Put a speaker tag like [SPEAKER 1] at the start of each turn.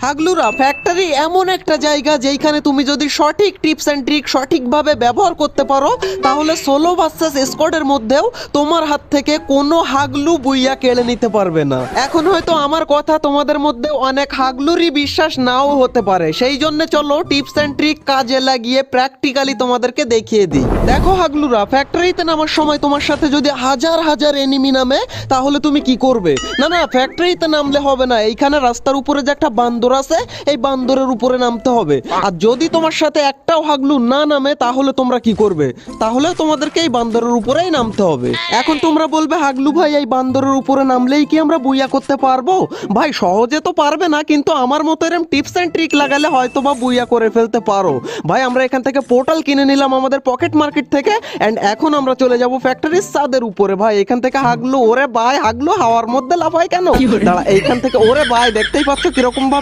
[SPEAKER 1] হাগলুরা factory এমন একটা জায়গা যেখানে তুমি যদি সঠিক টিপস এন্ড ট্রিক সঠিকভাবে ব্যবহার করতে পারো তাহলে সোলো ভার্সেস স্কোয়াডের মধ্যেও তোমার হাত থেকে কোনো হাগলু বুইয়া কেড়ে নিতে পারবে না। এখন হয়তো আমার কথা তোমাদের মধ্যে অনেক হাগলুরই বিশ্বাস নাও হতে পারে, সেই জন্য চলো টিপস এন্ড ট্রিক কাজে লাগিয়ে প্র্যাকটিক্যালি তোমাদেরকে দেখিয়ে দিই। দেখো হাগলুরা, ফ্যাক্টরিতে নামার সময় তোমার সাথে যদি হাজার হাজার এনিমি নামে তাহলে তুমি কি করবে? না না, ফ্যাক্টরিতে নামলে হবে না, এইখানে রাস্তার উপরে যে একটা বান্দর আছে এই বান্দরের উপরে নামতে হবে। আর যদি তোমার সাথে একটাও হাগলু না নামে তাহলে তোমরা কি করবে? তাহলে তোমাদেরকে এই বান্দরের উপরেই নামতে হবে। এখন তোমরা বলবে হাগলু ভাই এই বান্দরের উপরে নামলেই কি আমরা বুইয়া করতে পারবো? ভাই সহজে তো পারবে না, কিন্তু আমার মতো এরকম টিপস এন্ড ট্রিক লাগালে হয়তো বা বুইয়া করে ফেলতে পারো। ভাই আমরা এখান থেকে পোর্টাল কিনে নিলাম আমাদের পকেট মার্কেট থেকে, এন্ড এখন আমরা চলে যাব ফ্যাক্টরির ছাদের উপরে। ভাই এখান থেকে হাগলু, ওরে ভাই হাগলু হাওয়ার মধ্যে লাফায় কেন? দাঁড়া, এইখান থেকে ওরে ভাই দেখতেই পাচ্ছ কিরকম ভাবে